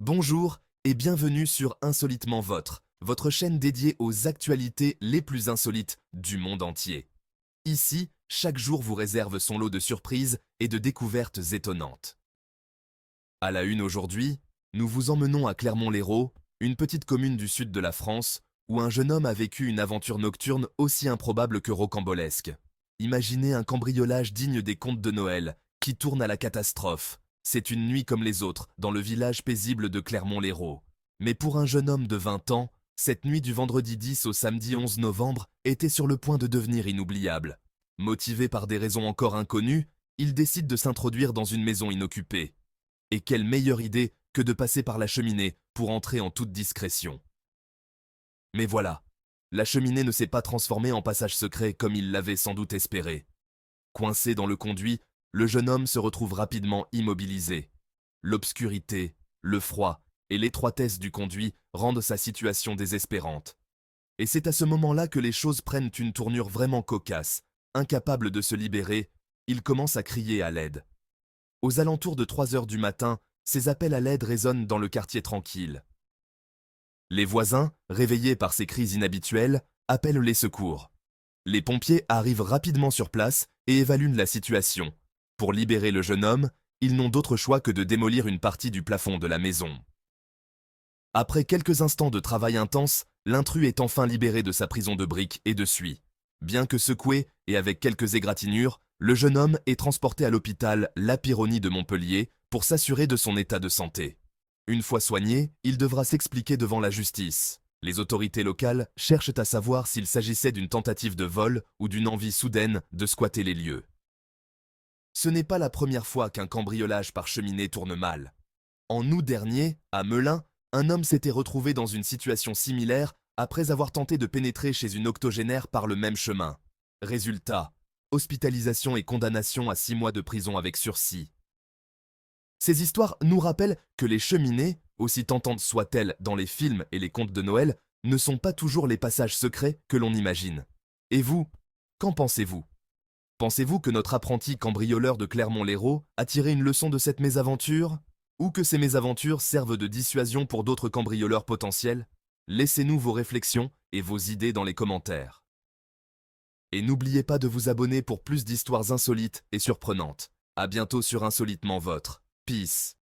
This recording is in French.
Bonjour et bienvenue sur Insolitement Votre, votre chaîne dédiée aux actualités les plus insolites du monde entier. Ici, chaque jour vous réserve son lot de surprises et de découvertes étonnantes. À la une aujourd'hui, nous vous emmenons à Clermont-Lérault, une petite commune du sud de la France, où un jeune homme a vécu une aventure nocturne aussi improbable que rocambolesque. Imaginez un cambriolage digne des contes de Noël, qui tourne à la catastrophe. C'est une nuit comme les autres, dans le village paisible de Clermont-Lérault. Mais pour un jeune homme de 20 ans, cette nuit du vendredi 10 au samedi 11 novembre était sur le point de devenir inoubliable. Motivé par des raisons encore inconnues, il décide de s'introduire dans une maison inoccupée. Et quelle meilleure idée que de passer par la cheminée pour entrer en toute discrétion. Mais voilà, la cheminée ne s'est pas transformée en passage secret comme il l'avait sans doute espéré. Coincé dans le conduit, le jeune homme se retrouve rapidement immobilisé. L'obscurité, le froid et l'étroitesse du conduit rendent sa situation désespérante. Et c'est à ce moment-là que les choses prennent une tournure vraiment cocasse. Incapable de se libérer, il commence à crier à l'aide. Aux alentours de 3 heures du matin, ces appels à l'aide résonnent dans le quartier tranquille. Les voisins, réveillés par ces cris inhabituels, appellent les secours. Les pompiers arrivent rapidement sur place et évaluent la situation. Pour libérer le jeune homme, ils n'ont d'autre choix que de démolir une partie du plafond de la maison. Après quelques instants de travail intense, l'intrus est enfin libéré de sa prison de briques et de suie. Bien que secoué et avec quelques égratignures, le jeune homme est transporté à l'hôpital La Pyronie de Montpellier pour s'assurer de son état de santé. Une fois soigné, il devra s'expliquer devant la justice. Les autorités locales cherchent à savoir s'il s'agissait d'une tentative de vol ou d'une envie soudaine de squatter les lieux. Ce n'est pas la première fois qu'un cambriolage par cheminée tourne mal. En août dernier, à Melun, un homme s'était retrouvé dans une situation similaire après avoir tenté de pénétrer chez une octogénaire par le même chemin. Résultat, hospitalisation et condamnation à 6 mois de prison avec sursis. Ces histoires nous rappellent que les cheminées, aussi tentantes soient-elles dans les films et les contes de Noël, ne sont pas toujours les passages secrets que l'on imagine. Et vous, qu'en pensez-vous? Pensez-vous que notre apprenti cambrioleur de Clermont-Lérault a tiré une leçon de cette mésaventure? Ou que ces mésaventures servent de dissuasion pour d'autres cambrioleurs potentiels? Laissez-nous vos réflexions et vos idées dans les commentaires. Et n'oubliez pas de vous abonner pour plus d'histoires insolites et surprenantes. À bientôt sur Insolitement Votre. Peace.